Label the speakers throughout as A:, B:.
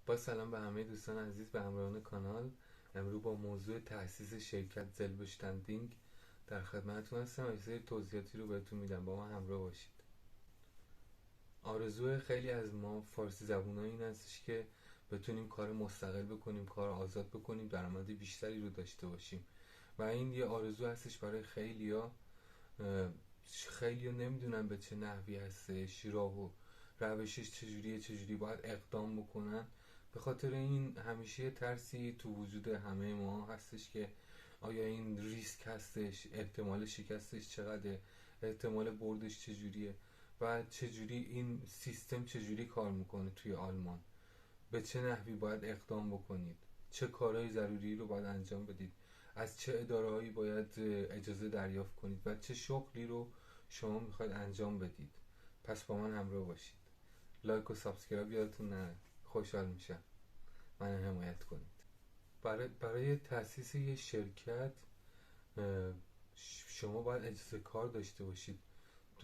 A: با سلام به همه دوستان عزیز و همراهان کانال. امروز با موضوع تأسیس شرکت زلبشتندینگ در خدمتتون هستم و یه سری توضیحاتی رو بهتون میدم. با ما همراه باشید. آرزوی خیلی از ما فارسی زبونان این هستش که بتونیم کار مستقل بکنیم، کار آزاد بکنیم، درآمد بیشتری رو داشته باشیم و این یه آرزو هستش برای خیلیا. خیلیا نمیدونن به چه نحوی هستش، راه و روشش چجوری باید اقدام بکنن. به خاطر این همیشه یه ترسی تو وجود همه ما هستش که آیا این ریسک هستش، احتمال شکستش چقدره، احتمال بردش چجوریه و چجوری این سیستم چجوری کار میکنه توی آلمان، به چه نحوی باید اقدام بکنید، چه کارهای ضروری رو باید انجام بدید، از چه اداره‌هایی باید اجازه دریافت کنید و چه شغلی رو شما میخواید انجام بدید. پس با من همراه باشید. لایک و سابسکرایب یادتون نره، خوشحال میشم من حمایت کنید. برای تأسیس یه شرکت شما باید اجازه کار داشته باشید.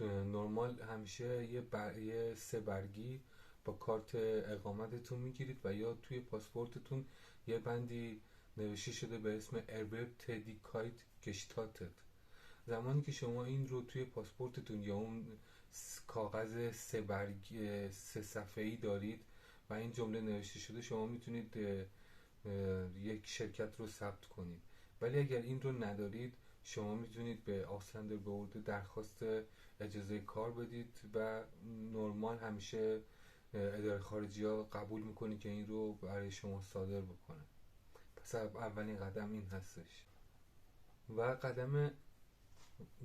A: نرمال همیشه یه سه برگی با کارت اقامتتون میگیرید و یا توی پاسپورتتون یه بندی نوشته شده به اسم اربب تدیکایت گشتاتت. زمانی که شما این رو توی پاسپورتتون یا اون کاغذ سه برگ سه صفحه‌ای دارید و این جمله نوشته شده، شما میتونید یک شرکت رو ثبت کنید. ولی اگر این رو ندارید، شما میتونید به آسندر بورد درخواست اجازه کار بدید و نرمال همیشه اداره خارجی ها قبول میکنه که این رو برای شما صادر بکنه. پس اولین قدم این هستش و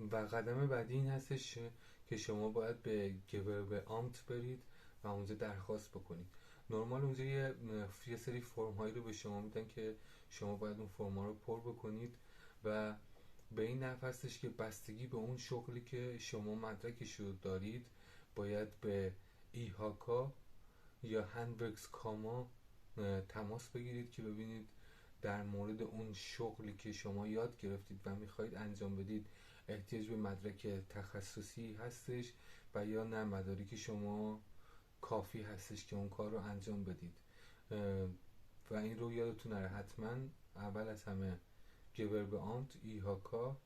A: قدم بعدی این هستش که شما باید به گوربه آمت برید و اونجا درخواست بکنید. نرمال اونجا یه سری فرم هایی رو به شما میدن که شما باید اون فرم ها رو پر بکنید و به این نحو هستش که بستگی به اون شغلی که شما مدرکش رو دارید باید به ایهاکا یا هندورکس کاما تماس بگیرید که ببینید در مورد اون شغلی که شما یاد گرفتید و میخواید انجام بدید احتیاج به مدرک تخصصی هستش و یا نه مدارک شما کافی هستش که اون کار رو انجام بدید. و این رو یادتون نره حتما اول از همه گوربه آمت ایهاکا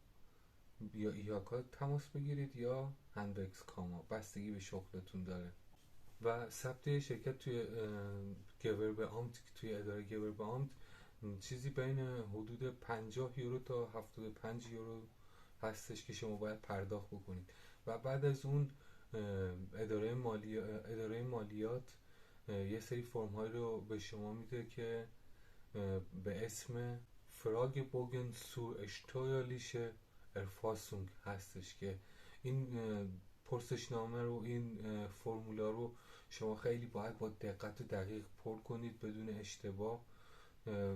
A: تماس بگیرید یا هندورکس کاما، بستگی به شغلتون داره. و ثبت شرکت توی گوربه آمت، توی اداره گوربه آمت چیزی بین حدود 50 یورو تا 75 یورو هستش که شما باید پرداخت بکنید و بعد از اون اداره مالیات یه سری فرم های رو به شما میده که به اسم فراگ بوگن سور اشتویالیشه ارفاسونگ هستش که این پرسشنامه رو، این فرمولا رو شما خیلی باید با دقت و دقیق پر کنید بدون اشتباه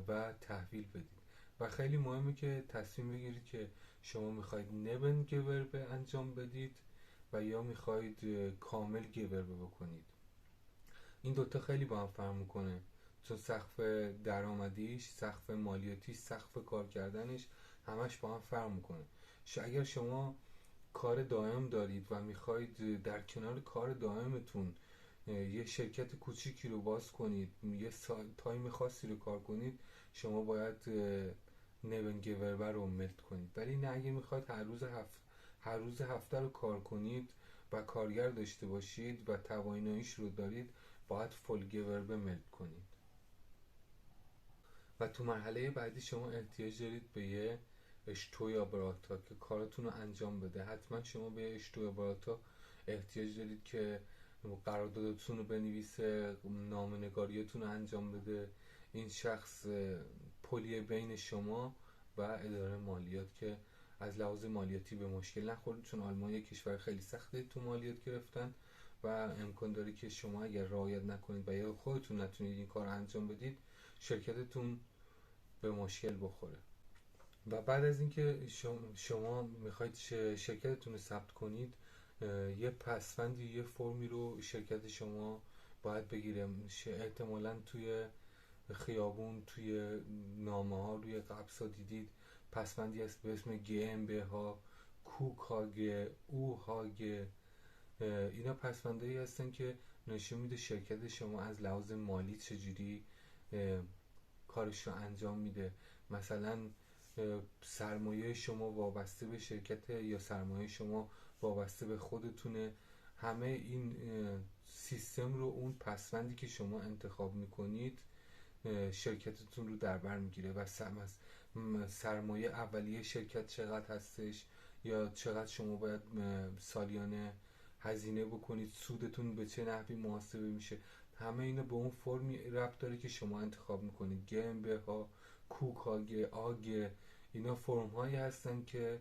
A: و تحویل بدید. و خیلی مهمه که تصمیم بگیرید که شما میخواید نبن گوربه انجام بدید و یا میخواید کامل گوربه بکنید. این دوتا خیلی با هم فرق میکنه، چون سقف درآمدیش، سقف مالیاتیش، سقف کار کردنش همش با هم فرق میکنه. اگر شما کار دائم دارید و میخواید در کنار کار دائمتون یه شرکت کوچیکی رو باز کنید، یه تایم خاصی رو کار کنید، شما باید نبن گوربه رو ملت کنید. ولی نه، اگه میخواید هر روز هفته رو کار کنید و کارگر داشته باشید و تواناییش رو دارید، باید فول گوربه ملت کنید. و تو مرحله بعدی شما احتیاج دارید به یه اشتویا براتا که کارتون رو انجام بده. حتما شما به اشتویا براتا احتیاج دارید که قراردادتون رو بنویسه، نامه‌نگاریتون رو انجام بده. این شخص پلیه بین شما و اداره مالیات که از لحاظ مالیاتی به مشکل نخورید، چون آلمان یک کشور خیلی سخته تو مالیات گرفتن و امکان داره که شما اگر رعایت نکنید و یا خودتون نتونید این کار انجام بدید، شرکتتون به مشکل بخوره. و بعد از اینکه شما میخواید شرکتتون رو ثبت کنید، یه پسوندی، یه فرمی رو شرکت شما باید بگیره. احتمالاً توی خیابون، توی نامه ها، روی قبض ها دیدید پسوندی هست به اسم GmbH ها، کوک هاگه، او هاگه. اینا پسوندهایی هستن که نشون میده شرکت شما از لحاظ مالی چجوری کارش رو انجام میده. مثلا سرمایه شما وابسته به شرکت یا سرمایه شما وابسته به خودتونه. همه این سیستم رو اون پسوندی که شما انتخاب میکنید شرکتتون رو در بر میگیره و سرمایه اولیه شرکت چقدر هستش یا چقدر شما باید سالیانه هزینه بکنید، سودتون به چه نحوی محاسبه میشه، همه اینا به اون فرمی ربط داره که شما انتخاب میکنید. گمبه ها، کوک ها، آگ، اینا فرم هایی هستن که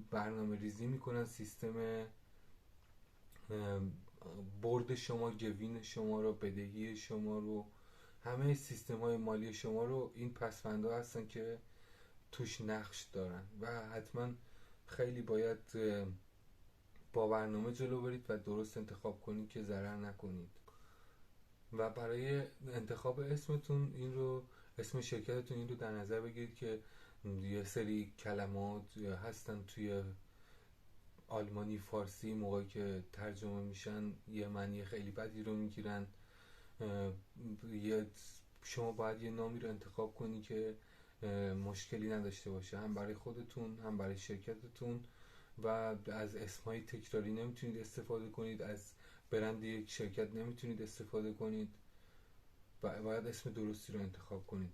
A: برنامه ریزی میکنن سیستم برد شما، گوین شما رو، بدهی شما رو، همه سیستم های مالی شما رو این پسوندها هستن که توش نقش دارن و حتما خیلی باید با برنامه جلو برید و درست انتخاب کنید که ضرر نکنید. و برای انتخاب اسمتون اسم شرکتتون این رو در نظر بگیرید که یه سری کلمات هستن توی آلمانی فارسی موقعی که ترجمه میشن یه معنی خیلی بدی رو میگیرن. شما باید یه نامی رو انتخاب کنی که مشکلی نداشته باشه، هم برای خودتون هم برای شرکتتون. و از اسمهای تکراری نمیتونید استفاده کنید، از برند یک شرکت نمیتونید استفاده کنید و باید اسم درستی رو انتخاب کنید.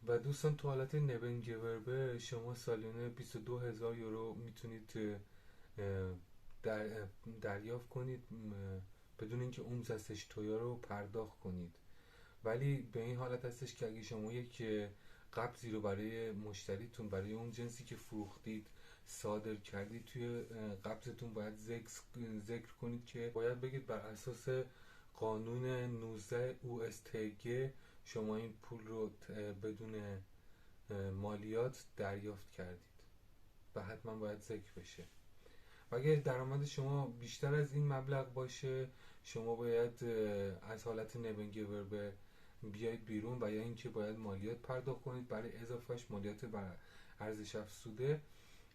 A: و دوستان تو حالت نبنگوربه شما سالیانه 22,000 یورو میتونید دریافت کنید بدون اینکه اومزستش تویا رو پرداخت کنید. ولی به این حالت هستش که اگه شما یک قبضی رو برای مشتریتون، برای اون جنسی که فروختید صادر کردید، توی قبضتون باید ذکر کنید که باید بگید بر اساس قانون 19 OSTG شما این پول رو بدون مالیات دریافت کردید و حتما باید ذکر بشه. و اگر درآمد شما بیشتر از این مبلغ باشه شما باید از حالت نبنگوربه بیاید بیرون و یا اینکه باید مالیات پرداخت کنید، برای اضافهش مالیات بر ارزش افزوده،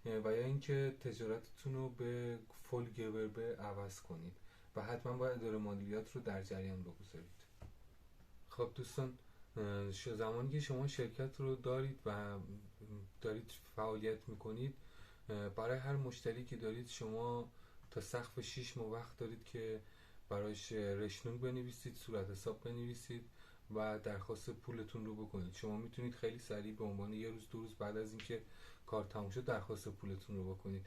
A: و یا اینکه تجارتتون رو به فولگوربه عوض کنید و حتما باید اداره مالیات رو در جریان بگذارید. خب دوستان، زمانی که شما شرکت رو دارید و دارید فعالیت میکنید، برای هر مشتری که دارید شما تا سقف 6 ماه وقت دارید که برایش رشنونگ بنویسید، صورت حساب بنویسید و درخواست پولتون رو بکنید. شما میتونید خیلی سریع به عنوان یه روز دو روز بعد از اینکه کار تموم شد درخواست پولتون رو بکنید،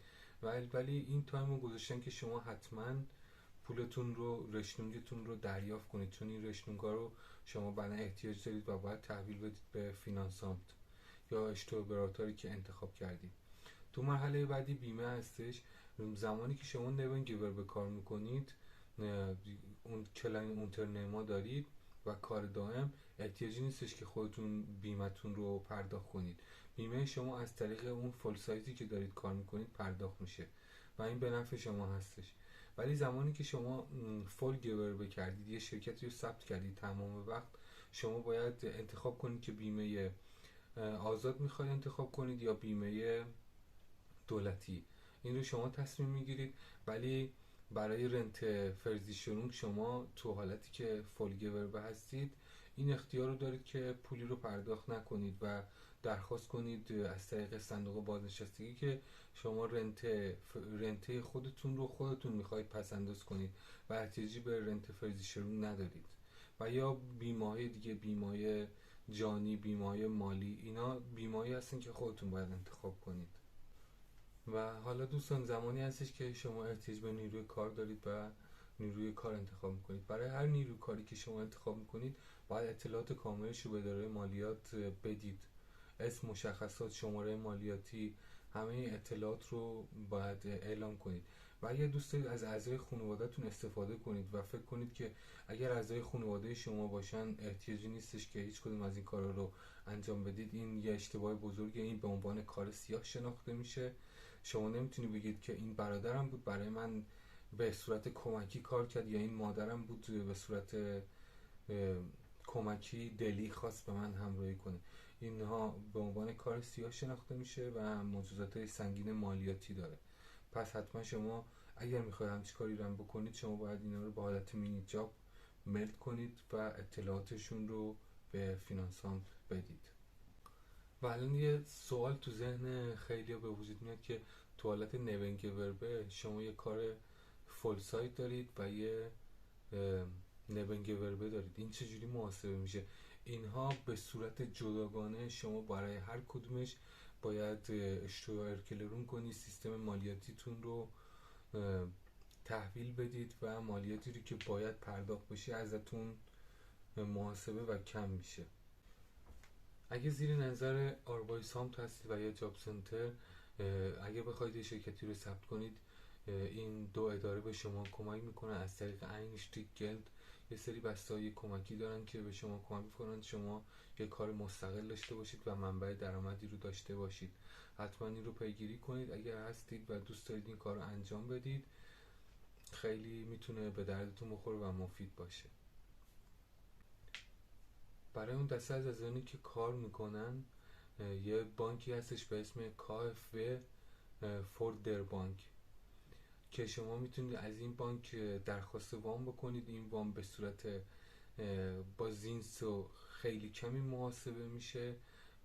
A: ولی این تایم رو گذاشتن که شما حتما پولتون رو، رشنونگتون رو دریافت کنید، چون این رشنونگا رو شما بعدا احتیاج دارید و باید تحویل بدید به فینانسامت یا اشتوبراتوری که انتخاب کردید. تو مرحله بعدی بیمه هستش. زمانی که شما نبنگوربه کار میکنید، اون کلاین اونترنما دارید و کار دائم، احتیاجی نیستش که خودتون بیمه‌تون رو پرداخت کنید. بیمه شما از طریق اون فول سایزی که دارید کار میکنید پرداخت میشه و این به نفع شما هستش. ولی زمانی که شما فولگوربه کردید، یه شرکتی رو ثبت کردید تمام وقت، شما باید انتخاب کنید که بیمه آزاد میخواید انتخاب کنید یا بیمه دولتی. این رو شما تصمیم میگیرید. ولی برای رنت فرزیشنونگ شما تو حالتی که فولگوربه هستید این اختیار رو دارید که پولی رو پرداخت نکنید و درخواست کنید از طریق صندوق بازنشستگی که شما رنته خودتون رو خودتون میخواید پس انداز کنید و احتیاجی به رنت فرزیشنونگ ندارید. و یا بیمه‌های دیگه، بیمه‌های جانی، بیمه‌های مالی، اینا بیمه‌ای هستن که خودتون باید انتخاب کنید. و حالا دوستان زمانی هستش که شما احتیاج به نیروی کار دارید و نیروی کار انتخاب میکنید. برای هر نیروی کاری که شما انتخاب میکنید باید اطلاعات کاملش رو به اداره مالیات بدید. اسم، مشخصات، شماره مالیاتی، همه این اطلاعات رو باید اعلام کنید. و اگر دوست دارید از اعضای خانواده‌تون استفاده کنید و فکر کنید که اگر اعضای خانواده شما باشن احتیاجی نیستش که هیچ کدوم از این کارا رو انجام بدید، این یه اشتباه بزرگه. این به عنوان کار سیاه شناخته میشه. شما نمیتونی بگید که این برادرم بود برای من به صورت کمکی کار کرد یا این مادرم بود به صورت کمکی دلی خواست به من همراهی کنه. اینها به عنوان کار سیاه شناخته میشه و مجازات سنگین مالیاتی داره. پس حتما شما اگر میخواید همچین کاری رو بکنید شما باید اینا رو به حالت مینی جاب ملد کنید و اطلاعاتشون رو به فینانسام بدید. و الان یه سوال تو ذهن خیلی به وجود میاد که تو حالت نونگوربه شما یه کار فول سایت دارید و یه نونگوربه دارید، این چجوری محاسبه میشه؟ اینها به صورت جداگانه شما برای هر کدومش باید اشتراکلرون کنید، سیستم مالیاتیتون رو تحویل بدید و مالیاتی رو که باید پرداخت بشه ازتون محاسبه و کم میشه. اگه زیر نظر آروایس هامت هستید و یا جاب سنتر، اگه بخواید شرکتی رو ثبت کنید، این دو اداره به شما کمک میکنن از طریق اینشتیگ گلد. یه سری بسته‌های کمکی دارن که به شما کمک میکنن شما یه کار مستقل داشته باشید و منبع درآمدی رو داشته باشید. حتما این رو پیگیری کنید اگر هستید و دوست دارید این کار رو انجام بدید، خیلی میتونه به دردتون بخوره و مفید باشه. برای اون دسته از عزیزانی که کار میکنن، یه بانکی هستش به اسم KfW فوردر بانک که شما میتونید از این بانک درخواست وام بکنید. این وام به صورت با زینس و خیلی کمی محاسبه میشه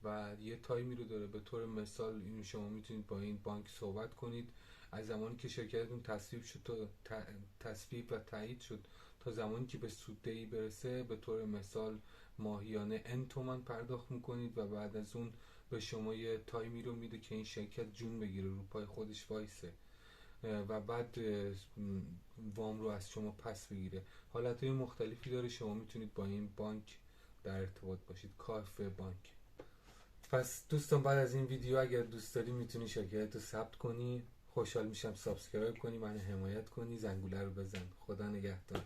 A: و یه تایمی رو داره. به طور مثال این شما میتونید با این بانک صحبت کنید از زمانی که شرکتتون تصویب و تایید شد تا زمانی که به سوددهی برسه، به طور مثال ماهیانه N تومن پرداخت میکنید و بعد از اون به شما یه تایمی رو میده که این شرکت جون بگیره، رو پای خودش وایسه و بعد وام رو از شما پس بگیره. حالتهای مختلفی داره، شما میتونید با این بانک در ارتباط باشید، KfW بانک. پس دوستان بعد از این ویدیو اگر دوست داری میتونی شرکت رو ثبت کنی. خوشحال میشم سابسکرایب کنی، منو حمایت کنی، زنگوله رو بزن. خدا نگهدار.